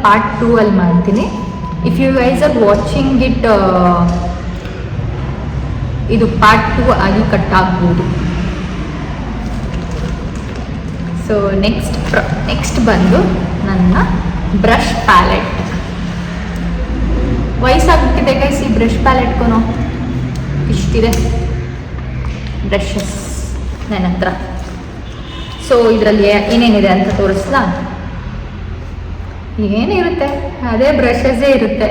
Part 2 ಅಲ್ಲಿ ಮಾಡ್ತೀನಿ. If you guys are watching it, ಇದು ಪಾರ್ಟ್ 2 ಆಗಿ ಕಟ್ ಆಗ್ಬೋದು. ಸೊ ನೆಕ್ಸ್ಟ್ ಬಂದು ನನ್ನ ಬ್ರಷ್ ಪ್ಯಾಲೆಟ್. ವಯಸ್ಸಾಗ್ಬಿಟ್ಟಿದೆ ಗೈಸ್ ಈ ಬ್ರಷ್ ಪ್ಯಾಲೆಟ್ಗೂ. ಇಷ್ಟಿದೆ ಬ್ರಷಸ್ ನನ್ನ ಹತ್ರ. ಸೊ ಇದರಲ್ಲಿ ಏನೇನಿದೆ ಅಂತ ತೋರಿಸ್ಲಾ? ಏನಿರುತ್ತೆ ಅದೇ ಬ್ರಷಸ್ಸೇ ಇರುತ್ತೆ.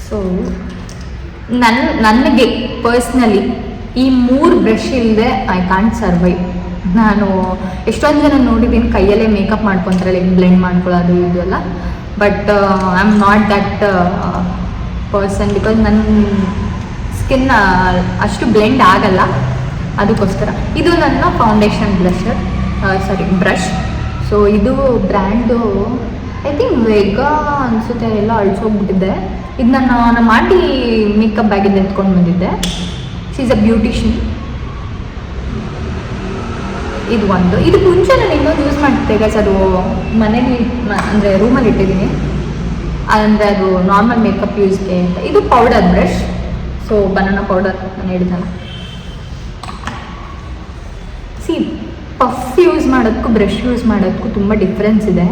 ಸೊ ನನಗೆ ಪರ್ಸ್ನಲಿ ಈ 3 ಬ್ರಷ್ ಇಲ್ಲದೆ ಐ ಕಾಂಟ್ ಸರ್ವೈವ್. ನಾನು ಎಷ್ಟೊಂದು ಜನ ನೋಡಿದ್ದೀನಿ ಕೈಯಲ್ಲೇ ಮೇಕಪ್ ಮಾಡ್ಕೊತಾರೆ, ಲೈಕ್ ಬ್ಲೆಂಡ್ ಮಾಡ್ಕೊಳ್ಳೋದು ಇದು ಎಲ್ಲ. But I am not that person, because ನನ್ನ ಸ್ಕಿನ್ ಅಷ್ಟು ಬ್ಲೆಂಡ್ ಆಗಲ್ಲ. ಅದಕ್ಕೋಸ್ಕರ ಇದು ನನ್ನ ಫೌಂಡೇಶನ್ ಬ್ರಷ್. ಸೊ ಇದು ಬ್ರ್ಯಾಂಡು ಐ ಥಿಂಕ್ ವೇಗಾ ಅನಿಸುತ್ತೆ, ಎಲ್ಲ ಅಳಿಸೋಗ್ಬಿಟ್ಟಿದೆ. ಇದು ನಮ್ಮ ಆಂಟಿ ಮೇಕಪ್ ಬ್ಯಾಗಿಂದ ಎತ್ಕೊಂಡು ಬಂದಿದ್ದೆ. She is a beautician. ಇದು ಒಂದು. ಇದು ಮುಂಚೆ ನಾನು ಇನ್ನೊಂದು ಯೂಸ್ ಮಾಡ್ತಿದ್ದೆ ಗೈಸ್, ಅದು ಮನೇಲಿ ಅಂದರೆ ರೂಮಲ್ಲಿ ಇಟ್ಟಿದ್ದೀನಿ. ಅಂದರೆ ಅದು ನಾರ್ಮಲ್ ಮೇಕಪ್ ಯೂಸ್ಗೆ ಅಂತ. ಇದು powder brush. So banana powder ನಾನು ಹೇಳಿದ್ದಲ್ಲ. ಪಫ್ ಯೂಸ್ ಮಾಡೋದಕ್ಕೂ ಬ್ರಷ್ ಯೂಸ್ ಮಾಡೋದಕ್ಕೂ ತುಂಬ ಡಿಫ್ರೆನ್ಸ್ ಇದೆ.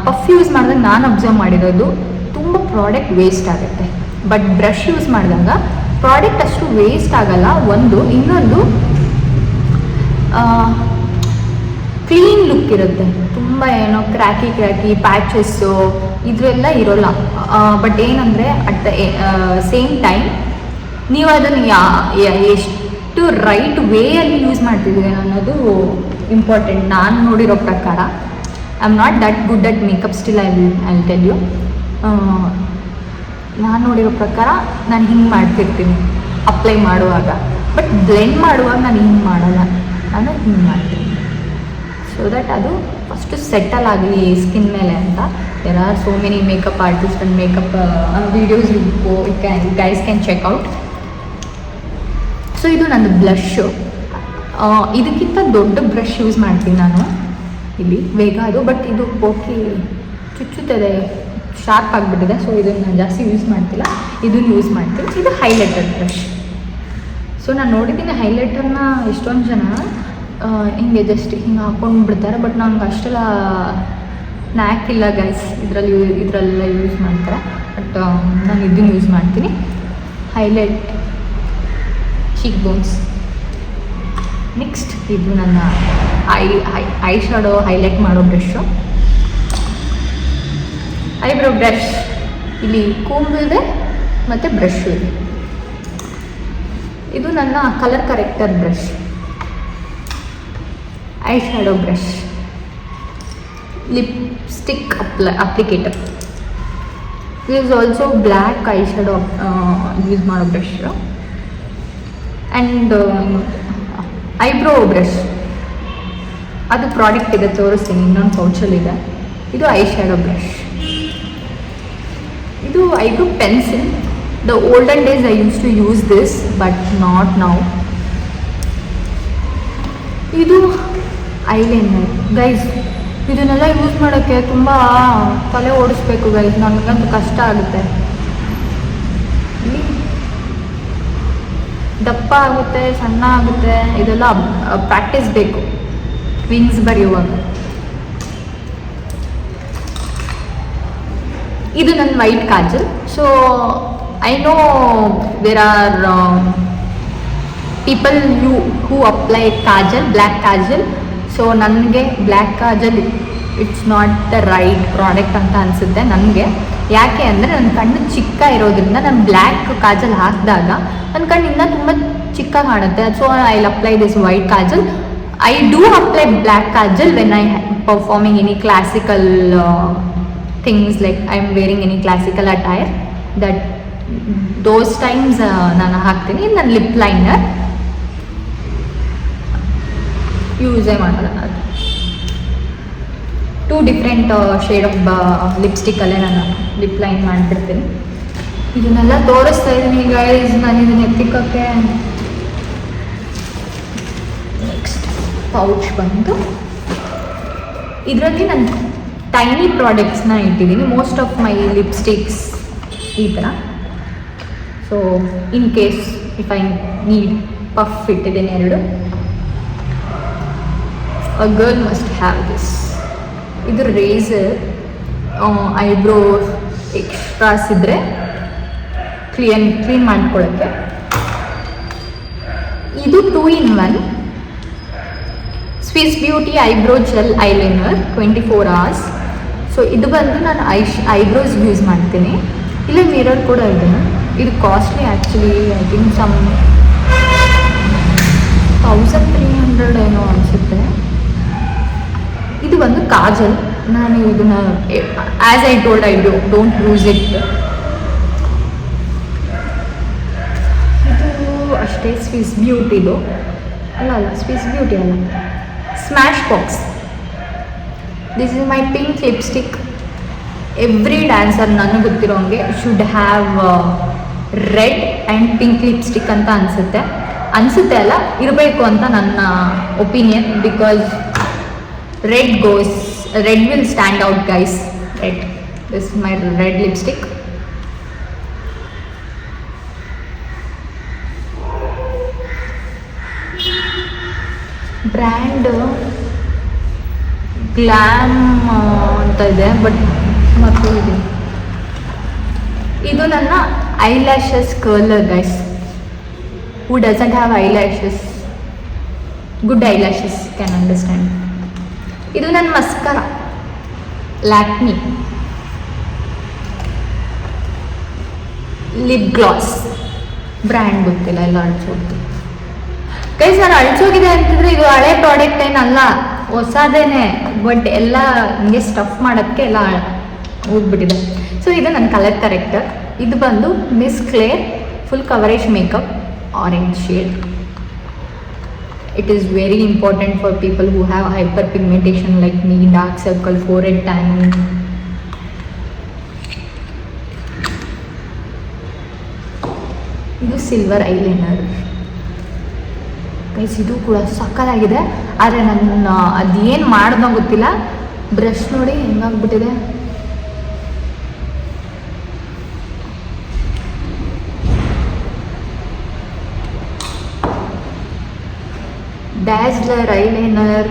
ಪಫ್ ಯೂಸ್ ಮಾಡಿದಾಗ ನಾನು ಅಬ್ಸರ್ವ್ ಮಾಡಿರೋದು ತುಂಬ ಪ್ರಾಡಕ್ಟ್ ವೇಸ್ಟ್ ಆಗುತ್ತೆ. ಬಟ್ ಬ್ರಷ್ ಯೂಸ್ ಮಾಡಿದಾಗ ಪ್ರಾಡಕ್ಟ್ ಅಷ್ಟು ವೇಸ್ಟ್ ಆಗಲ್ಲ. ಇನ್ನೊಂದು ಕ್ಲೀನ್ ಲುಕ್ ಇರುತ್ತೆ. ತುಂಬ ಏನೋ ಕ್ರ್ಯಾಕಿ ಪ್ಯಾಚಸ್ಸು ಇದೆಲ್ಲ ಇರೋಲ್ಲ. ಬಟ್ ಏನಂದರೆ ಅಟ್ ದ ಸೇಮ್ ಟೈಮ್ ನೀವು ಅದನ್ನು ಎಷ್ಟು ರೈಟ್ ವೇಯಲ್ಲಿ ಯೂಸ್ ಮಾಡ್ತಿದ್ದೀವಿ ಅನ್ನೋದು ಇಂಪಾರ್ಟೆಂಟ್. ನಾನು ನೋಡಿರೋ ಪ್ರಕಾರ I am not that good at makeup, still I will tell you. ನಾನು ನೋಡಿರೋ ಪ್ರಕಾರ ನಾನು ಹಿಂಗೆ ಮಾಡ್ತಿರ್ತೀನಿ ಅಪ್ಲೈ ಮಾಡುವಾಗ. ಬಟ್ ಬ್ಲೆಂಡ್ ಮಾಡುವಾಗ ನಾನು ಹಿಂಗೆ ಮಾಡಲ್ಲ, ನಾನು ಹಿಂಗೆ ಮಾಡ್ತೀನಿ. ಸೊ ದಟ್ ಅದು ಫಸ್ಟು ಸೆಟಲ್ ಆಗಲಿ ಸ್ಕಿನ್ ಮೇಲೆ ಅಂತ. There are so many makeup artist and makeup videos guys can check out. So ಇದು ನಂದು ಬ್ಲಶ್ಶು. ಇದಕ್ಕಿಂತ ದೊಡ್ಡ ಬ್ರಷ್ ಯೂಸ್ ಮಾಡ್ತೀನಿ ನಾನು ಇಲ್ಲಿ, ವೇಗಾ ಅದು. ಬಟ್ ಇದು ಹೋಗಿ ಚುಚ್ಚುತ್ತದೆ, ಶಾರ್ಪ್ ಆಗಿಬಿಟ್ಟಿದೆ. ಸೊ ಇದನ್ನು ನಾನು ಜಾಸ್ತಿ ಯೂಸ್ ಮಾಡ್ತಿಲ್ಲ, ಇದನ್ನು ಯೂಸ್ ಮಾಡ್ತೀನಿ. ಇದು ಹೈಲೈಟರ್ ಬ್ರಷ್. ಸೊ ನಾನು ನೋಡಿದ್ದೀನಿ ಹೈಲೈಟರ್ನ ಎಷ್ಟೊಂದು ಜನ ಹಿಂಗೆ ಜಸ್ಟ್ ಹಿಂಗೆ ಹಾಕ್ಕೊಂಡ್ಬಿಡ್ತಾರೆ. ಬಟ್ ನಂಗೆ ಅಷ್ಟೆಲ್ಲ ನ್ಯಾಕ್ ಇಲ್ಲ ಗೈಸ್, ಇದರಲ್ಲೆಲ್ಲ ಯೂಸ್ ಮಾಡ್ತಾರೆ. ಬಟ್ ನಾನು ಇದನ್ನು ಯೂಸ್ ಮಾಡ್ತೀನಿ. Highlight cheek bones. ನೆಕ್ಸ್ಟ್ ಇದು ನನ್ನ ಐ ಶಾಡೋ ಹೈಲೈಟ್ ಮಾಡೋ ಬ್ರಷು. Eyebrow brush. ಇಲ್ಲಿ ಕೂಂಬ್ ಇದೆ ಮತ್ತು ಬ್ರಷ್ ಇದೆ. ಇದು ನನ್ನ colour corrector brush. Eye shadow brush. Lipstick applicator. This is also black eye shadow use ಮಾಡೋ ಬ್ರಷ್. And eyebrow brush. ಅದು ಪ್ರಾಡಕ್ಟ್ ಇದೆ, ತೋರಿಸ್ತೀನಿ, ಇನ್ನೊಂದು ಪೌಚಲ್ಲಿದೆ. ಇದು ಐ ಶ್ಯಾಡೋ ಬ್ರಷ್. ಇದು eyebrow pencil. The olden days I use to use this, but not now. ಇದು eyeliner guys. ಇದನ್ನೆಲ್ಲ ಯೂಸ್ ಮಾಡೋಕ್ಕೆ ತುಂಬ ತಲೆ ಓಡಿಸ್ಬೇಕು ಗೈಸ್, ನನಗಂತೂ ಕಷ್ಟ ಆಗುತ್ತೆ. ದಪ್ಪ ಆಗುತ್ತೆ, ಸಣ್ಣ ಆಗುತ್ತೆ, ಇದೆಲ್ಲ ಪ್ರಾಕ್ಟೀಸ್ ಬೇಕು ವಿಂಗ್ಸ್ ಬರೆಯುವಾಗ. ಇದು ನನ್ನ white kajal. So I know there are people who apply kajal, black kajal. So ನನಗೆ black kajal it's not the right product ಅಂತ ಅನಿಸುತ್ತೆ ನನಗೆ. ಯಾಕೆ ಅಂದರೆ ನನ್ನ ಕಣ್ಣು ಚಿಕ್ಕ ಇರೋದ್ರಿಂದ ನಾನು ಬ್ಲ್ಯಾಕ್ ಕಾಜಲ್ ಹಾಕಿದಾಗ ನನ್ನ ಕಣ್ಣಿಂದ ತುಂಬ ಚಿಕ್ಕ ಕಾಣುತ್ತೆ. So I will apply this white Kajal. I do apply black Kajal when I performing any classical things, like I am wearing any classical attire. Those times ನಾನು ಹಾಕ್ತೀನಿ. ನನ್ನ ಲಿಪ್ ಲೈನರ್ ಯೂಸೇ ಮಾಡಲ್ಲ ನಾನು. 2 ಡಿಫ್ರೆಂಟ್ ಶೇಡ್ ಆಫ್ ಲಿಪ್ಸ್ಟಿಕ್ಕಲ್ಲೇ ನಾನು ಲಿಪ್ ಲೈನ್ ಮಾಡಿಬಿಡ್ತೀನಿ. ಇದನ್ನೆಲ್ಲ ತೋರಿಸ್ತಾ ಇದ್ದೀನಿ ಗೈಸ್, ನಾನು ಇದನ್ನ ಎತ್ತಿಕೋಕ್ಕೆ. ನೆಕ್ಸ್ಟ್ ಪೌಚ್ ಬಂದು ಇದರಲ್ಲಿ ನಾನು ಟೈನಿ ಪ್ರಾಡಕ್ಟ್ಸ್ನ ಇಟ್ಟಿದ್ದೀನಿ, ಮೋಸ್ಟ್ ಆಫ್ ಮೈ ಲಿಪ್ಸ್ಟಿಕ್ಸ್ ಈ ಥರ. So in case if I need puff ಇಟ್ಟಿದ್ದೀನಿ 2. A girl must have this. ಇದು ರೇಸರ್, ಐಬ್ರೋ ಎಕ್ಸ್ಟ್ರಾಸ್ ಇದ್ದರೆ ಕ್ಲೀನ್ ಮಾಡ್ಕೊಳ್ಳೋಕ್ಕೆ. ಇದು 2 in 1 Swiss beauty eyebrow gel eyeliner 24 hours. So ಇದು ಬಂದು ನಾನು ಐಬ್ರೋಸ್ ಯೂಸ್ ಮಾಡ್ತೀನಿ. ಇಲ್ಲೇ ಮಿರರ್ ಕೂಡ ಇದೆ. ಇದು costly actually, I think some 1300 ಏನೋ ಅನಿಸುತ್ತೆ. ಇದು ಬಂದು ಕಾಜಲ್. ನಾನು ಇದನ್ನ as I told I don't use it. ಇದು ಅಷ್ಟೇ ಸ್ವಿಸ್ ಬ್ಯೂಟಿದು ಅಲ್ಲ ಸ್ವಿಸ್ ಬ್ಯೂಟಿ ಅಲ್ಲ, smash box. This is my pink lipstick. Every dancer ನನಗೆ ಗೊತ್ತಿರೋ ಹಂಗೆ should have red and pink lipstick ಅಂತ ಅನಿಸುತ್ತೆ ಅಲ್ಲ, ಇರಬೇಕು ಅಂತ ನನ್ನ opinion. Because red will stand out, guys. Red. This is my red lipstick. Brand Glam ಅಂತ ಇದೆ, ಬಟ್ ಮತ್ತು ಇದು ನನ್ನ eyelashes curler, guys. Who doesn't have eyelashes? Good eyelashes can understand. ಇದು ನನ್ನ ಮಸ್ಕರ, ಲ್ಯಾಕ್ಮಿ ಲಿಪ್ ಗ್ಲಾಸ್. ಬ್ರ್ಯಾಂಡ್ ಗೊತ್ತಿಲ್ಲ, ಎಲ್ಲ ಅಳಿಸೋದು. ಗೈಸ್ ನಾನು ಅಳಿಸೋಗಿದೆ ಅಂತಂದರೆ ಇದು ಹಳೆ ಪ್ರಾಡಕ್ಟ್ ಏನಲ್ಲ, ಹೊಸದೇನೆ. ಬಟ್ ಎಲ್ಲ ಹಿಂಗೆ ಸ್ಟಫ್ ಮಾಡೋಕ್ಕೆ ಎಲ್ಲ ಹೋಗ್ಬಿಟ್ಟಿದೆ. ಸೊ ಇದು ನನ್ನ ಕಲರ್ ಕರೆಕ್ಟರ್. ಇದು ಬಂದು Miss Claire full coverage makeup orange shade. It is very important for people who have hyperpigmentation like me, dark circle, forehead tanning. ಇದು ಸಿಲ್ವರ್ ಐಲೈನರ್. ಗೈಸ್ ಇದು ಕೂಡ ಸಕ್ಕತ್ತಾಗಿದೆ. ಆದರೆ ನನ್ನ ಅದೇನು ಮಾಡೋದೋ ಗೊತ್ತಿಲ್ಲ. ಬ್ರಷ್ ನೋಡಿ ಹೆಂಗಾಗ್ಬಿಟ್ಟಿದೆ. ಡ್ಯಾಸ್ಲರ್ ಐಲೈನರ್.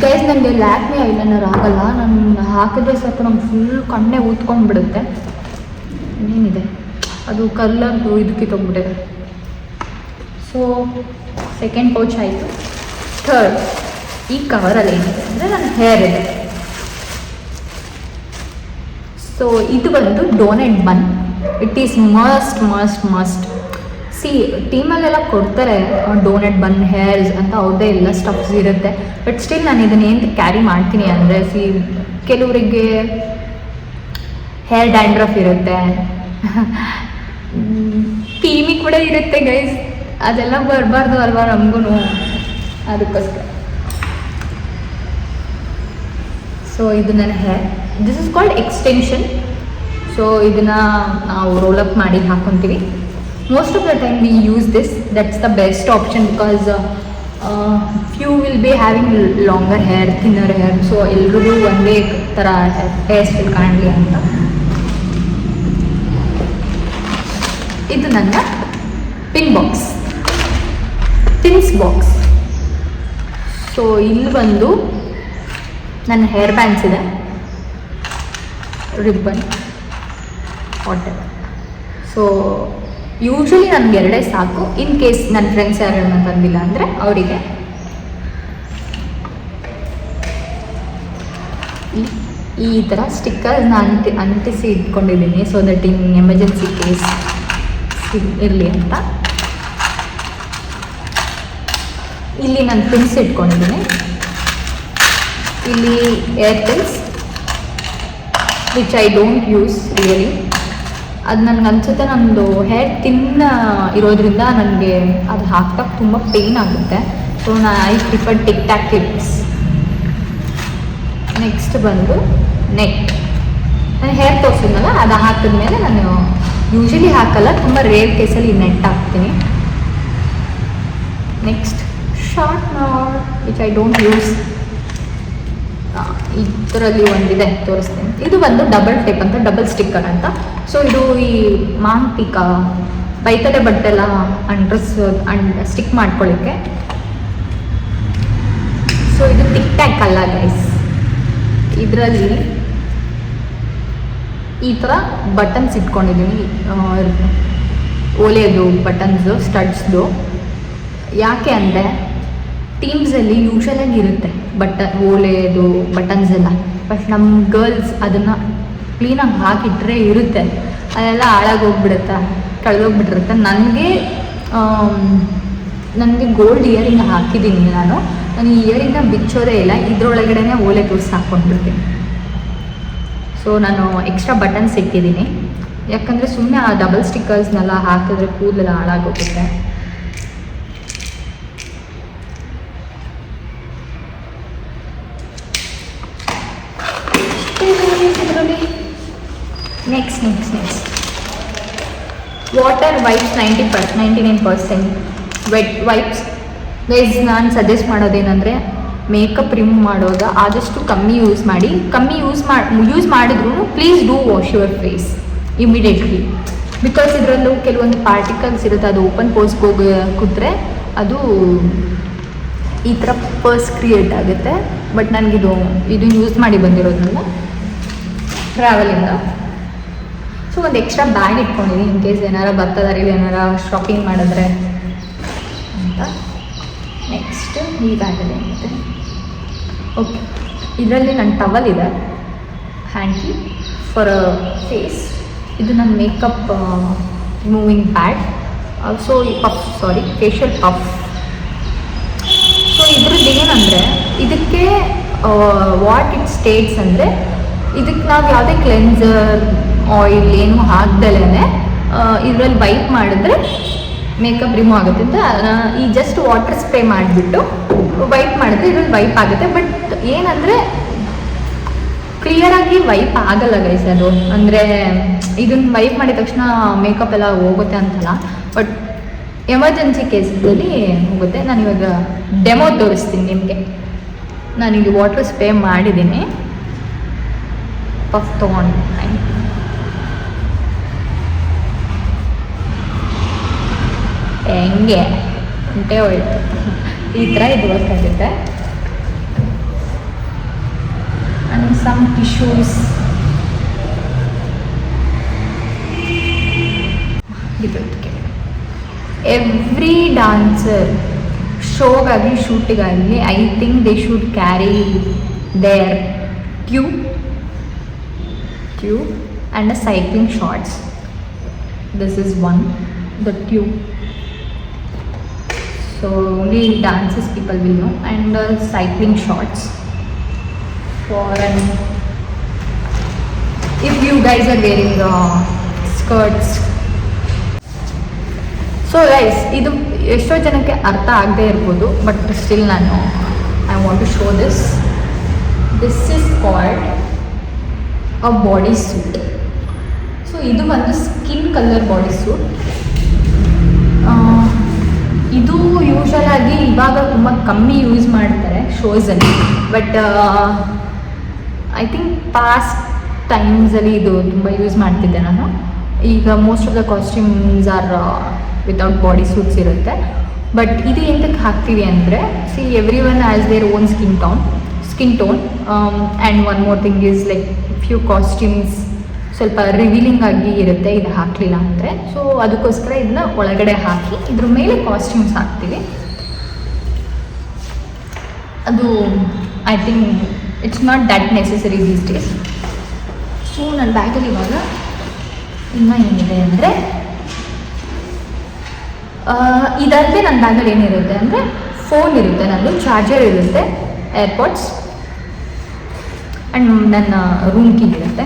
ಗೈಸ್ ನನಗೆ ಲ್ಯಾಕ್ಮಿ ಐಲೈನರ್ ಆಗಲ್ಲ, ನಾನು ಹಾಕಿದ್ರೆ ಸಾಕು ನಮ್ಗೆ ಫುಲ್ ಕಣ್ಣೆ ಊದ್ಕೊಂಡ್ಬಿಡುತ್ತೆ. ಏನಿದೆ ಅದು ಕಲ್ಲರ್ದು ಇದಕ್ಕೆ ತೊಗೊಂಡ್ಬಿಟ್ಟಿದೆ. ಸೊ ಸೆಕೆಂಡ್ ಪೌಚ್ ಆಯಿತು. ಥರ್ಡ್, ಈ ಕವರಲ್ಲಿ ಏನಿದೆ ಅಂದರೆ ನನ್ನ ಹೇರ್ ಇದೆ. ಸೊ ಇದು ಬಂದು donut bun. It is must. ಸಿ ಟೀಮಲ್ಲೆಲ್ಲ ಕೊಡ್ತಾರೆ ಡೋನೆಟ್ ಬನ್ ಹೇರ್ಸ್ ಅಂತ, ಅವ್ರದ್ದೇ ಎಲ್ಲ ಸ್ಟಫ್ಸ್ ಇರುತ್ತೆ. ಬಟ್ ಸ್ಟಿಲ್ ನಾನು ಇದನ್ನ ಏನು ಕ್ಯಾರಿ ಮಾಡ್ತೀನಿ ಅಂದರೆ, ಕೆಲವರಿಗೆ ಹೇರ್ ಡ್ಯಾಂಡ್ರಫ್ ಇರುತ್ತೆ, ಟೀಮಿ ಕೂಡ ಇರುತ್ತೆ ಗೈಸ್. ಅದೆಲ್ಲ ಬರಬಾರ್ದು ಅಲ್ವಾ ನಮಗೂ, ಅದಕ್ಕೋಸ್ಕರ. ಸೊ ಇದು ನನ್ನ hair. This is called extension. So ಇದನ್ನು ನಾವು ರೋಲ್ ಅಪ್ ಮಾಡಿ ಹಾಕ್ಕೊತೀವಿ. Most of the time we use this. That's the best option because few will be having longer hair, thinner hair. So ಎಲ್ಲರಿಗೂ ಒಂದೇ ಥರ ಹೇರ್ ಸ್ಟೈಲ್ ಕಾಣಲಿ ಅಂತ. ಇದು ನನ್ನ pins box. So ಇಲ್ಲಿ ಬಂದು ನನ್ನ ಹೇರ್ ಬ್ಯಾಂಡ್ಸ್ ಇದೆ, ರಿಬ್ಬನ್, ವಾಟರ್. ಸೊ ಯೂಶ್ವಲಿ ನನಗೆ 2 ಸಾಕು. ಇನ್ ಕೇಸ್ ನನ್ನ ಫ್ರೆಂಡ್ಸ್ ಯಾರನ್ನ ತಂದಿಲ್ಲ ಅಂದರೆ ಅವರಿಗೆ ಈ ಥರ ಸ್ಟಿಕ್ಕರ್ನ ಅಂಟಿಸಿ ಇಟ್ಕೊಂಡಿದ್ದೀನಿ. So that in emergency case ಇರಲಿ ಅಂತ. ಇಲ್ಲಿ ನಾನು ಪಿನ್ಸ್ ಇಟ್ಕೊಂಡಿದ್ದೀನಿ. ಇಲ್ಲಿ air pins which I don't use really. ಅದು ನನಗೆ ಅನಿಸುತ್ತೆ ನಮ್ಮದು ಹೇರ್ ತಿನ್ನ ಇರೋದ್ರಿಂದ ನನಗೆ ಅದು ಹಾಕ್ದಾಗ ತುಂಬ ಪೇಯ್ನ್ ಆಗುತ್ತೆ. So I prefer tick tack clips. Next ಬಂದು ನೆಟ್. ನಾನು ಹೇರ್ ತೋರಿಸಿದ್ನಲ್ಲ, ಅದು ಹಾಕಿದ್ಮೇಲೆ ನಾನು ಯೂಶಲಿ ಹಾಕಲ್ಲ, ತುಂಬ ರೇರ್ ಕೇಸಲ್ಲಿ ನೆಟ್ ಹಾಕ್ತೀನಿ. Next short not which I don't use. ಇದರಲ್ಲಿ ಒಂದಿದೆ ತೋರಿಸ್ತೀನಿ. ಇದು ಬಂದು ಡಬಲ್ ಟೇಪ್ ಅಂತ, ಡಬಲ್ ಸ್ಟಿಕ್ಕರ್ ಅಂತ. ಸೊ ಇದು ಈ ಮಾಂತಿಕ ಬೈತಲೆ ಬಟ್ಟೆಲ್ಲ ಸ್ಟಿಕ್ ಮಾಡ್ಕೊಳ್ಳಿಕ್ಕೆ. ಸೊ ಇದು ಟಿಕ್ ಟ್ಯಾಕ್ ಅಲ್ಲ ಗೈಸ್, ಇದರಲ್ಲಿ ಈ ಥರ ಬಟನ್ಸ್ ಇಟ್ಕೊಂಡಿದ್ದೀನಿ, ಓಲೆದು ಬಟನ್ಸು, ಸ್ಟಡ್ಸ್ದು. ಯಾಕೆ ಅಂದರೆ ಟೀಮ್ಸಲ್ಲಿ ಯೂಶಲಾಗಿ ಇರುತ್ತೆ ಓಲೆದು ಬಟನ್ಸ್ ಎಲ್ಲ, ಬಟ್ ನಮ್ಮ ಗರ್ಲ್ಸ್ ಅದನ್ನು ಕ್ಲೀನಾಗಿ ಹಾಕಿಟ್ರೆ ಇರುತ್ತೆ, ಅದೆಲ್ಲ ಹಾಳಾಗೋಗ್ಬಿಡುತ್ತೆ, ಕಳೆದೋಗ್ಬಿಟ್ಟಿರುತ್ತೆ. ನನಗೆ ಗೋಲ್ಡ್ ಇಯರಿಂಗ್ ಹಾಕಿದ್ದೀನಿ ನಾನು ಈ ಇಯರಿಂಗ್ನ ಬಿಚ್ಚೋದೇ ಇಲ್ಲ, ಇದರೊಳಗಡೆ ಓಲೆ ತುರ್ಸಿ ಹಾಕ್ಕೊಂಡ್ಬಿಡ್ತೀನಿ. ಸೊ ನಾನು ಎಕ್ಸ್ಟ್ರಾ ಬಟನ್ಸ್ ಇಟ್ಟಿದ್ದೀನಿ, ಯಾಕಂದರೆ ಸುಮ್ಮನೆ ಆ ಡಬಲ್ ಸ್ಟಿಕ್ಕರ್ಸ್ನೆಲ್ಲ ಹಾಕಿದ್ರೆ ಕೂದಲೆಲ್ಲ ಹಾಳಾಗೋಗುತ್ತೆ. Next water wipes 99% wet wipes. Guys ನಾನು ಸಜೆಸ್ಟ್ ಮಾಡೋದೇನೆಂದರೆ ಮೇಕಪ್ ರಿಮೂವ್ ಮಾಡುವಾಗ ಆದಷ್ಟು ಕಮ್ಮಿ ಯೂಸ್ ಮಾಡಿದ್ರು please do wash your face immediately. Because ಇದರಲ್ಲೂ ಕೆಲವೊಂದು ಪಾರ್ಟಿಕಲ್ಸ್ ಇರುತ್ತೆ, ಅದು ಓಪನ್ ಪೋಸ್ಗೆ ಹೋಗಿ ಕೂತ್ರೆ ಅದು ಈ ಥರ ಪರ್ಸ್ ಕ್ರಿಯೇಟ್ ಆಗುತ್ತೆ. ಬಟ್ ನನಗಿದು ಯೂಸ್ ಮಾಡಿ ಬಂದಿರೋದ್ರಿಂದ ಟ್ರಾವೆಲಿಂದ. ಸೊ ಒಂದು ಎಕ್ಸ್ಟ್ರಾ ಬ್ಯಾಗ್ ಇಟ್ಕೊಂಡಿದ್ದೀನಿ ಇನ್ ಕೇಸ್ ಏನಾರ ಬರ್ತದಾರೆ, ಏನಾರ ಶಾಪಿಂಗ್ ಮಾಡಿದ್ರೆ ಅಂತ. ನೆಕ್ಸ್ಟ್ ಈ ಬ್ಯಾಗಲ್ಲಿ ಏನಿದೆ, ಓಕೆ, ಇದರಲ್ಲಿ ನನ್ನ ಟವಲ್ ಇದೆ, ಹ್ಯಾಂಕಿ ಫಾರ್ ಫೇಸ್. ಇದು ನನ್ನ makeup removing pad. So facial puff. So ಇದ್ರದ್ದು ಏನಂದರೆ ಇದಕ್ಕೆ ವಾಟ್ ಇಟ್ ಸ್ಟೇಟ್ಸ್ ಅಂದರೆ ಇದಕ್ಕೆ ನಾವು ಯಾವುದೇ ಕ್ಲೆನ್ಸರ್ ಆಯಿಲ್ ಏನು ಹಾಕ್ದಲೇ ಇದರಲ್ಲಿ ವೈಪ್ ಮಾಡಿದ್ರೆ ಮೇಕಪ್ ರಿಮೂವ್ ಆಗುತ್ತೆ ಅಂತ. ಈ ಜಸ್ಟ್ ವಾಟರ್ ಸ್ಪ್ರೇ ಮಾಡಿಬಿಟ್ಟು ವೈಪ್ ಮಾಡಿದ್ರೆ ಇದ್ರಲ್ಲಿ ವೈಪ್ ಆಗುತ್ತೆ. ಬಟ್ ಏನಂದರೆ ಕ್ಲಿಯರಾಗಿ ವೈಪ್ ಆಗಲ್ಲ ಗೈಸ್ ಅದು, ಅಂದರೆ ಇದನ್ನು ವೈಪ್ ಮಾಡಿದ ತಕ್ಷಣ ಮೇಕಪ್ ಎಲ್ಲ ಹೋಗುತ್ತೆ ಅಂತಲ್ಲ, ಬಟ್ ಎಮರ್ಜೆನ್ಸಿ ಕೇಸಲ್ಲಿ ಹೋಗುತ್ತೆ. ನಾನು ಇವಾಗ ಡೆಮೋ ತೋರಿಸ್ತೀನಿ ನಿಮಗೆ. ನಾನೀಗ ವಾಟರ್ ಸ್ಪ್ರೇ ಮಾಡಿದ್ದೀನಿ, ಪಫ್ ತೊಗೊಂಡು ಹೆಂಗೆ ಉಂಟೆ ಹೋಯ್ತು, ಈ ಥರ ಇದು ಬೇಕಾಗುತ್ತೆ. And some tissues. Every dancer ಶೋಗಾಗಿ ಶೂಟಿಗಾಗಿ I think they should carry their tube and a cycling shorts. This is one, the tube. So only dances people will know. And cycling shorts for if you guys are wearing skirts. So guys, ಇದು ಎಷ್ಟೋ ಜನಕ್ಕೆ ಅರ್ಥ ಆಗದೆ ಇರ್ಬೋದು, but still I want to show this. This is called a body suit. So ಇದು ಒಂದು skin colour body suit. ಇದು usual ಆಗಿ ಇವಾಗ ತುಂಬ ಕಮ್ಮಿ ಯೂಸ್ ಮಾಡ್ತಾರೆ ಶೋಸಲ್ಲಿ, ಬಟ್ ಐ ಥಿಂಕ್ ಪಾಸ್ಟ್ ಟೈಮ್ಸಲ್ಲಿ ಇದು ತುಂಬ ಯೂಸ್ ಮಾಡ್ತಿದ್ದೆ ನಾನು. ಈಗ most of the costumes are without body suits ಇರುತ್ತೆ. ಬಟ್ ಇದು ಎಂತಕ್ಕೆ ಹಾಕ್ತೀವಿ ಅಂದರೆ, see every one has their own skin tone. And one more thing is like few costumes ಸ್ವಲ್ಪ ರಿವೀಲಿಂಗ್ ಆಗಿ ಇರುತ್ತೆ ಇದು ಹಾಕಲಿಲ್ಲ ಅಂದರೆ. ಸೊ ಅದಕ್ಕೋಸ್ಕರ ಇದನ್ನ ಒಳಗಡೆ ಹಾಕಿ ಇದ್ರ ಮೇಲೆ ಕಾಸ್ಟ್ಯೂಮ್ಸ್ ಹಾಕ್ತೀವಿ. ಅದು I think it's not that necessary these days. So ನನ್ನ ಬ್ಯಾಗಲ್ಲಿ ಇವಾಗ ಇನ್ನೂ ಏನಿದೆ ಅಂದರೆ, ಇದಲ್ಲದೆ ನನ್ನ ಬ್ಯಾಗಲ್ಲಿ ಏನಿರುತ್ತೆ ಅಂದರೆ ಫೋನ್ ಇರುತ್ತೆ, ನನ್ನದು ಚಾರ್ಜರ್ ಇರುತ್ತೆ, ಏರ್ಪಾಡ್ಸ್ ಆ್ಯಂಡ್ ನನ್ನ ರೂಮ್ ಕೀ ಇರುತ್ತೆ.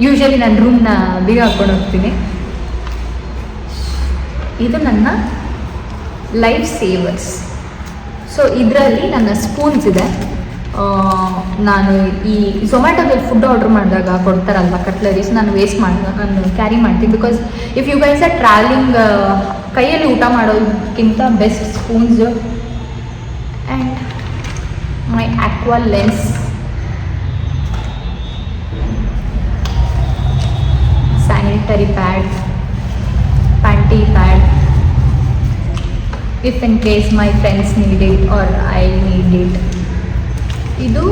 ಯೂಶಲಿ ನಾನು ರೂಮ್ನ ಬೀಗ ಹಾಕ್ಕೊಂಡು ಹೋಗ್ತೀನಿ. ಇದು ನನ್ನ ಲೈಫ್ ಸೇವರ್ಸ್. ಸೊ ಇದರಲ್ಲಿ ನನ್ನ ಸ್ಪೂನ್ಸ್ ಇದೆ. ನಾನು ಈ ಝೊಮ್ಯಾಟೋದಲ್ಲಿ ಫುಡ್ ಆರ್ಡ್ರ್ ಮಾಡಿದಾಗ ಕೊಡ್ತಾರಲ್ವ ಕಟ್ಲರೀಸ್, ನಾನು ನಾನು ಕ್ಯಾರಿ ಮಾಡ್ತೀನಿ. Because if you guys are travelling, ಕೈಯಲ್ಲಿ ಊಟ ಮಾಡೋದಕ್ಕಿಂತ best spoons. And my aqua lens sanitary pad, panty pad, if in case my friends need it or I need it. Idu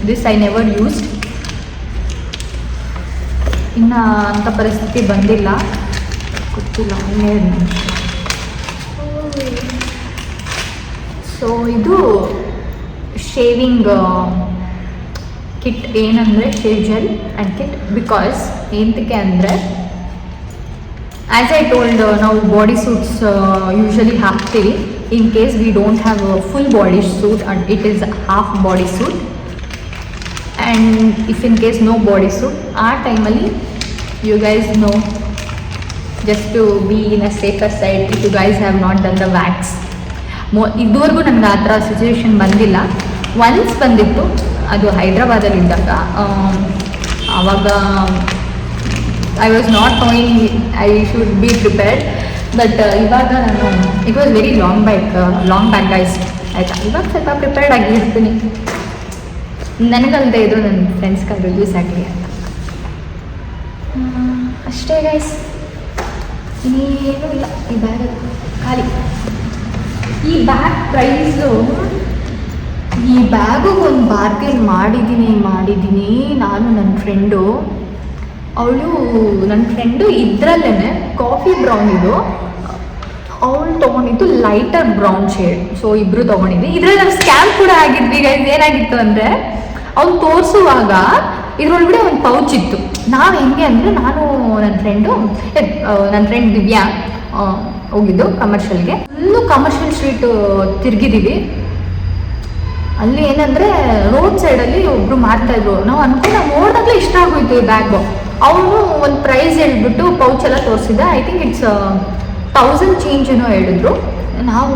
this I never used. Inna anta paristhiti bandilla, gottilla. So idu shaving kit ಏನಂದ್ರೆ shave gel and kit, because ಎಂತಕ್ಕೆ ಅಂದ್ರೆ as I told, now body suits usually ಹಾಕ್ತೀವಿ in case we don't have a full body suit and it is half body suit, and if in case no body suit, ಆ ಟೈಮಲ್ಲಿ you guys know, just to be in a safer side, if you guys have not done the wax, ಇದುವರೆಗೂ ನನಗೆ ಆ ಥರ situation ಬಂದಿಲ್ಲ. Once ಬಂದಿತ್ತು, ಅದು ಹೈದ್ರಾಬಾದಲ್ಲಿದ್ದಾಗ. ಆವಾಗ I was not knowing I should be prepared, but ಇವಾಗ ನಾನು, it was very long back guys, ಆಯಿತಾ. ಇವಾಗ ಸ್ವಲ್ಪ ಪ್ರಿಪೇರ್ಡ್ ಆಗಿರ್ತೀನಿ, ನನಗಲ್ಲದೆ ಇದ್ರು ನನ್ನ ಫ್ರೆಂಡ್ಸ್ಗಾದ್ರು ಯೂಸ್ ಆಗಲಿ ಅಂತ ಅಷ್ಟೇ ಗೈಸ್. ಇನ್ನೇನು ಇಲ್ಲ. ಈ ಬ್ಯಾಗ್ ಖಾಲಿ. ಈ ಬ್ಯಾಗ್ ಪ್ರೈಸು, ಈ ಬ್ಯಾಗು ಒಂದು ಬಾರ್ಗೇನ್ ಮಾಡಿದ್ದೀನಿ ನಾನು. ನನ್ನ ಫ್ರೆಂಡು ಇದರಲ್ಲೇ ಕಾಫಿ ಬ್ರೌನ್, ಇದು ಅವಳು ತೊಗೊಂಡಿದ್ದು ಲೈಟರ್ ಬ್ರೌನ್ ಶೇಡ್. ಸೊ ಇಬ್ಬರು ತೊಗೊಂಡಿದ್ವಿ. ಇದರಲ್ಲಿ ನಾವು ಸ್ಕ್ಯಾಮ್ ಕೂಡ ಆಗಿದ್ವಿ ಗೈಸ್. ಏನಾಗಿತ್ತು ಅಂದರೆ, ಅವ್ನು ತೋರಿಸುವಾಗ ಇದರೊಳಗಡೆ ಒಂದು ಪೌಚ್ ಇತ್ತು. ನಾವು ಹೆಂಗೆ ಅಂದರೆ, ನಾನು ನನ್ನ ಫ್ರೆಂಡ್ ದಿವ್ಯಾ ಹೋಗಿದ್ದು ಕಮರ್ಷಿಯಲ್ಗೆ. ಫುಲ್ಲು ಕಮರ್ಷಿಯಲ್ ಸ್ಟ್ರೀಟು ತಿರುಗಿದ್ದೀವಿ. ಅಲ್ಲಿ ಏನಂದರೆ, ರೋಡ್ ಸೈಡಲ್ಲಿ ಒಬ್ಬರು ಮಾಡ್ತಾಯಿದ್ರು. ನಾವು ನೋಡಿದಾಗಲೇ ಇಷ್ಟ ಆಗೋಯ್ತು ಈ ಬ್ಯಾಗು. ಅವನು ಒಂದು ಪ್ರೈಸ್ ಹೇಳ್ಬಿಟ್ಟು ಪೌಚ್ ಎಲ್ಲ ತೋರಿಸಿದ. ಐ ಥಿಂಕ್ ಇಟ್ಸ್ 1000 ಚೇಂಜ್ ಏನೋ ಹೇಳಿದ್ರು. ನಾವು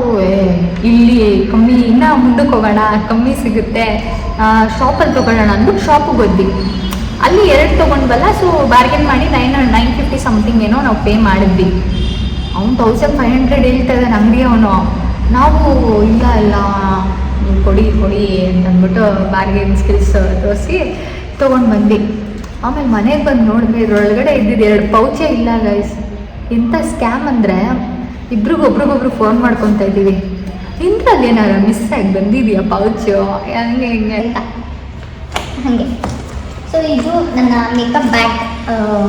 ಇಲ್ಲಿ ಕಮ್ಮಿ, ಇನ್ನೂ ಮುಂದಕ್ಕೆ ಹೋಗೋಣ, ಕಮ್ಮಿ ಸಿಗುತ್ತೆ, ಶಾಪಲ್ಲಿ ತೊಗೊಳ್ಳೋಣ ಅಂದ್ಬಿಟ್ಟು ಶಾಪಿಗೆ ಹೋದ್ವಿ. ಅಲ್ಲಿ 2 ತೊಗೊಂಡ್ವಲ್ಲ. ಸೊ ಬಾರ್ಗೇನ್ ಮಾಡಿ 950 ಸಮಥಿಂಗ್ ಏನೋ ನಾವು ಪೇ ಮಾಡಿದ್ವಿ. ಅವ್ನು 1500 ಹೇಳ್ತಾ ಇದ್ದಾನೆ ಅಂಗಡಿ ಅವನು. ನಾವು ಇಲ್ಲ ಕೊಡಿ ಅಂತಂದ್ಬಿಟ್ಟು ಬಾರ್ಗೇನ್ ಸ್ಕಿಲ್ಸ್ ತೋರಿಸಿ ತೊಗೊಂಡು ಬಂದು, ಆಮೇಲೆ ಮನೆಗೆ ಬಂದು ನೋಡಿದ್ರೆ ಇದರೊಳಗಡೆ ಇದ್ದಿದ್ದು 2 ಪೌಚೇ ಇಲ್ಲ ಗೈಸ್. ಎಂಥ ಸ್ಕ್ಯಾಮ್ ಅಂದರೆ, ಒಬ್ರಿಗೊಬ್ರು ಫೋನ್ ಮಾಡ್ಕೊತಾ ಇದ್ದೀವಿ, ಇಂದ್ರಲ್ಲಿ ಏನಾರು ಮಿಸ್ ಆಗಿ ಬಂದಿದೆಯಾ ಪೌಚು, ಹಂಗೆ ಅಂತ ಹಾಗೆ. ಸೊ ಇದು ನನ್ನ makeup bag,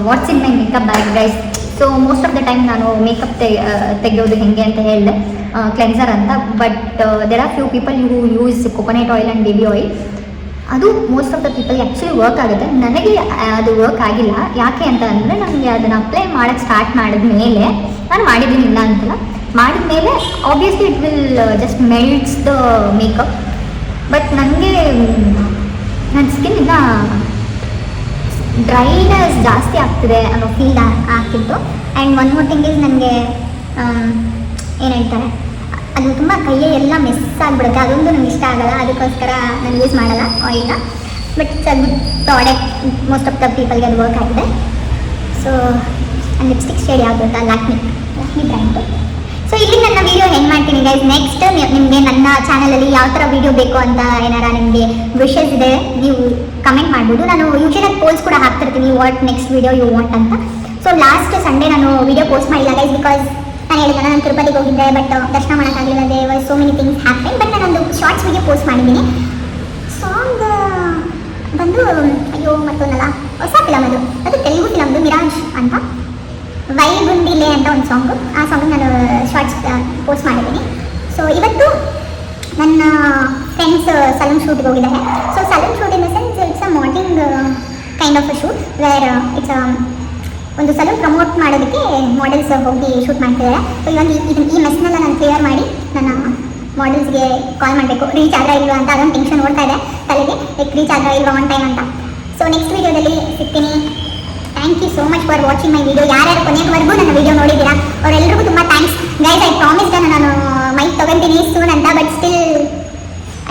what's in my makeup bag guys. So most of the time ನಾನು ಮೇಕಪ್ ತೆಗೆಯೋದು ಹೆಂಗೆ ಅಂತ ಹೇಳಿದೆ, ಕ್ಲೆನ್ಸರ್ ಅಂತ. But there are few people you use coconut oil and baby oil. ಅದು ಮೋಸ್ಟ್ ಆಫ್ ದ ಪೀಪಲ್ಗೆ ಆ್ಯಕ್ಚುಲಿ ವರ್ಕ್ ಆಗುತ್ತೆ. ನನಗೆ ಅದು ವರ್ಕ್ ಆಗಿಲ್ಲ. ಯಾಕೆ ಅಂತ ಅಂದರೆ, ನನಗೆ ಅದನ್ನು ಅಪ್ಲೈ ಮಾಡೋಕ್ಕೆ ಸ್ಟಾರ್ಟ್ ಮಾಡಿದ ಮೇಲೆ, ನಾನು ಮಾಡಿದ್ದೀನಿ ಇಲ್ಲ ಅಂತಲ್ಲ, ಮಾಡಿದ ಮೇಲೆ obviously it will just melts the makeup. But ನನಗೆ ನನ್ನ ಸ್ಕಿನ್ ಇನ್ನೂ ಡ್ರೈನೆಸ್ ಜಾಸ್ತಿ ಆಗ್ತಿದೆ ಅನ್ನೋ ಫೀಲ್ ಆಗ್ತಿತ್ತು. And one more thing is, ನನಗೆ ಏನು ಹೇಳ್ತಾರೆ, ಅದು ತುಂಬ ಕೈಯೇ ಎಲ್ಲ ಮೆಸ್ ಆಗಿಬಿಡುತ್ತೆ. ಅದೊಂದು ನನಗೆ ಇಷ್ಟ ಆಗಲ್ಲ. ಅದಕ್ಕೋಸ್ಕರ ನಾನು ಯೂಸ್ ಮಾಡಲ್ಲ ಆಯಿಲ್ನ. But it's a good product. Most of the ಪೀಪಲ್ಗೆ ಅದು ವರ್ಕ್ ಆಗಿದೆ. ಸೊ ನನ್ನ ಲಿಪ್ಸ್ಟಿಕ್ ಶೇಡ್ ಯಾವುದು ಅಂತ ಲ್ಯಾಕ್ಮಿ ಬ್ರ್ಯಾಂಡು. ಸೊ ಇಲ್ಲಿ ನನ್ನ ವೀಡಿಯೋ ಹೆಂಗೆ ಮಾಡ್ತೀನಿ ಗೈಸ್. ನೆಕ್ಸ್ಟ್ ನಿಮಗೆ ನನ್ನ ಚಾನಲಲ್ಲಿ ಯಾವ ಥರ ವೀಡಿಯೋ ಬೇಕು ಅಂತ ಏನಾರ ನಿಮಗೆ ವಿಷಸ್ ಇದೆ, ನೀವು ಕಮೆಂಟ್ ಮಾಡ್ಬೋದು. ನಾನು ಯೂಶಲಾಗಿ ಪೋಲ್ಸ್ ಕೂಡ ಹಾಕ್ತಿರ್ತೀನಿ, what next video you want ಅಂತ. ಸೊ ಲಾಸ್ಟ್ ಸಂಡೇ ನಾನು ವೀಡಿಯೋ ಪೋಸ್ಟ್ ಮಾಡಿಲ್ಲ ಗೈಸ್, ಬಿಕಾಸ್ ನಾನು ಹೇಳಿದೆ ನಾನು ತಿರುಪತಿಗೆ ಹೋಗಿದ್ದೆ, ಬಟ್ ದರ್ಶನ ಮಾಡೋಕ್ಕಾಗಲಿಲ್ಲ. They was so many things happen. But ನಾನೊಂದು ಶಾರ್ಟ್ಸ್ ವೀಡಿಯೋ ಪೋಸ್ಟ್ ಮಾಡಿದ್ದೀನಿ. ಸಾಂಗ್ ಬಂದು ಅಯ್ಯೋ ಮತ್ತೊಂದಲ್ಲ, ಹೊಸ ಫಿಲಮ್ ಅದು ತೆಲುಗು ಫಿಲಮ್ದು, ಮಿರಾಜ್ ಅಂತ, ವೈಗುಂಡಿಲೆ ಅಂತ ಒಂದು ಸಾಂಗು. ಆ ಸಾಂಗ್ ನಾನು ಶಾರ್ಟ್ಸ್ ಪೋಸ್ಟ್ ಮಾಡಿದ್ದೀನಿ. ಸೊ ಇವತ್ತು ನನ್ನ ಫ್ರೆಂಡ್ಸ್ ಸಲೂನ್ ಶೂಟ್ಗೆ ಹೋಗಿದ್ದಾರೆ. So salon shoot in the sense it's a modelling kind of a shoot, where it's ಒಂದು ಸಲೂನ್ ಪ್ರಮೋಟ್ ಮಾಡೋದಕ್ಕೆ ಮಾಡೆಲ್ಸ್ ಹೋಗಿ ಶೂಟ್ ಮಾಡ್ತಿದ್ದಾರೆ. ಸೊ ಇವಾಗ ಈ ಮೆಸ್ನೆಲ್ಲ ನಾನು ಕ್ಲಿಯರ್ ಮಾಡಿ ನನ್ನ ಮಾಡೆಲ್ಸ್ಗೆ ಕಾಲ್ ಮಾಡಬೇಕು, ರೀಚ್ ಆದ್ರೆ ಇಲ್ವಾ ಅಂತ. ಅದೊಂದು ಟೆನ್ಷನ್ ಓಡ್ತಾ ಇದೆ ತಲೆಗೆ, ರೀಚ್ ಆದ್ರೆ ಇಲ್ವಾ ಒನ್ ಟೈಮ್ ಅಂತ. ಸೊ ನೆಕ್ಸ್ಟ್ ವೀಡಿಯೋದಲ್ಲಿ ಸಿಗ್ತೀನಿ. Thank you so much for watching my video. ಯಾರ್ಯಾರು ಕೊನೆಯವರೆಗೂ ನನ್ನ ವಿಡಿಯೋ ನೋಡಿದ್ದೀರಾ ಅವರೆಲ್ಲರಿಗೂ ತುಂಬ ಥ್ಯಾಂಕ್ಸ್ ಗೈಸ್. ಐ ಪ್ರಾಮಿಸ್ ನಾನು ಮೈಕ್ ತೊಗೊತೀನಿ ಸೂನ್ ಅಂತ. But still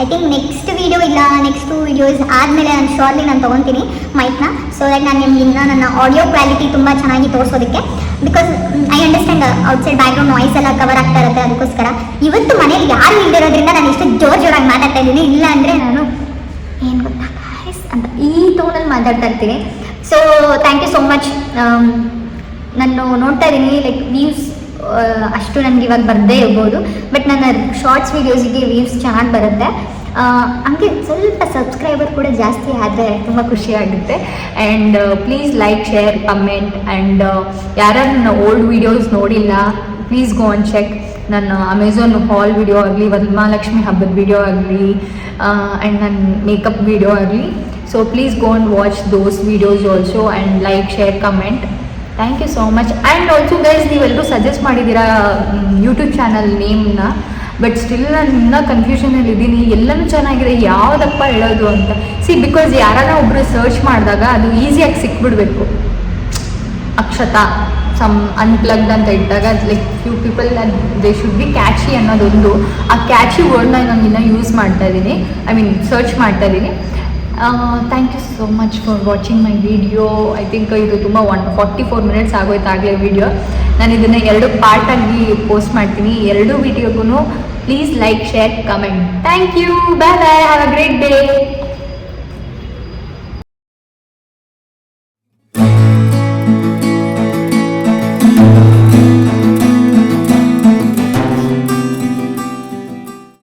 I think next video ಇಲ್ಲ, ನೆಕ್ಸ್ಟ್ 2 ವೀಡಿಯೋಸ್ ಆದಮೇಲೆ ನಾನು ಶೋರ್ಲಿ ನಾನು ತೊಗೊತೀನಿ ಮೈಕ್ನ. ಸೊ ದಟ್ ನಾನು ನಿಮ್ಗೆ ಇನ್ನೂ ನನ್ನ ಆಡಿಯೋ ಕ್ವಾಲಿಟಿ ತುಂಬ ಚೆನ್ನಾಗಿ ತೋರಿಸೋದಕ್ಕೆ. Because I understand outside background noise ಎಲ್ಲ ಕವರ್ ಆಗ್ತಾ ಇರುತ್ತೆ. ಅದಕ್ಕೋಸ್ಕರ ಇವತ್ತು ಮನೇಲಿ ಯಾರು ಇಲ್ದಿರೋದ್ರಿಂದ ನಾನು ಇಷ್ಟು ಜೋರಾಗಿ ಮಾತಾಡ್ತಾ ಇದ್ದೀನಿ. ಇಲ್ಲ ಅಂದರೆ ನಾನು ಏನು ಗೊತ್ತಾ ಅಂತ ಈ ಟೋನಲ್ಲಿ ಮಾತಾಡ್ತಾ ಇರ್ತೀನಿ. So thank you so much. ನಾನು ನೋಡ್ತಾ ಇದ್ದೀನಿ ಲೈಕ್ ವ್ಯೂಸ್ ಅಷ್ಟು ನನಗೆ ಇವಾಗ ಬರದೇ ಇರ್ಬೋದು, ಬಟ್ ನನ್ನ ಶಾರ್ಟ್ಸ್ ವೀಡಿಯೋಸಿಗೆ ವ್ಯೂಸ್ ಚೆನ್ನಾಗಿ ಬರುತ್ತೆ. ಹಂಗೆ ಸ್ವಲ್ಪ ಸಬ್ಸ್ಕ್ರೈಬರ್ ಕೂಡ ಜಾಸ್ತಿ ಆದರೆ ತುಂಬ ಖುಷಿ ಆಗುತ್ತೆ. And please like, share, comment. And ಯಾರು ನನ್ನ ಓಲ್ಡ್ ವೀಡಿಯೋಸ್ ನೋಡಿಲ್ಲ, ಪ್ಲೀಸ್ ಗೋ ಆನ್ ಚೆಕ್. ನನ್ನ ಅಮೆಝಾನ್ ಹಾಲ್ ವಿಡಿಯೋ ಆಗಲಿ, ವರಮಹಾಲಕ್ಷ್ಮಿ ಹಬ್ಬದ ವಿಡಿಯೋ ಆಗಲಿ, ಆ್ಯಂಡ್ ನನ್ನ ಮೇಕಪ್ ವಿಡಿಯೋ ಆಗಲಿ. So please go and watch those videos also and like, share, comment. Thank you so much. And also guys, ನೀವೆಲ್ಲರೂ suggest ಮಾಡಿದ್ದೀರಾ YouTube channel ನೇಮ್ನ, but still ನಾನು ಇನ್ನೂ ಕನ್ಫ್ಯೂಷನಲ್ಲಿ ಇದ್ದೀನಿ. ಎಲ್ಲನೂ ಚೆನ್ನಾಗಿದೆ, ಯಾವುದಪ್ಪ ಹೇಳೋದು ಅಂತ. ಬಿಕಾಸ್ ಯಾರನ್ನ ಒಬ್ಬರು ಸರ್ಚ್ ಮಾಡಿದಾಗ ಅದು ಈಸಿಯಾಗಿ ಸಿಕ್ಬಿಡ್ಬೇಕು. ಅಕ್ಷತಾ ಸಮ್ ಅನ್ಪ್ಲಗ್ಡ್ ಅಂತ ಇದ್ದಾಗ like few people they should be catchy ಅನ್ನೋದೊಂದು, ಆ ಕ್ಯಾಚಿ ವರ್ಡ್ನ ನಾನು ಇನ್ನೂ ಯೂಸ್ ಮಾಡ್ತಾ ಇದ್ದೀನಿ, ಸರ್ಚ್ ಮಾಡ್ತಾ ಇದ್ದೀನಿ. Thank you so much for watching my video. I think ಇದು ತುಂಬ 44 ಮಿನಿಟ್ಸ್ ಆಗೋಯ್ತಾಗಲೇ ವಿಡಿಯೋ. ನಾನು ಇದನ್ನು 2 ಪಾರ್ಟಾಗಿ ಪೋಸ್ಟ್ ಮಾಡ್ತೀನಿ. 2 ವಿಡಿಯೋಗೂ please like, share, comment. Thank you. Bye bye. Have a great day.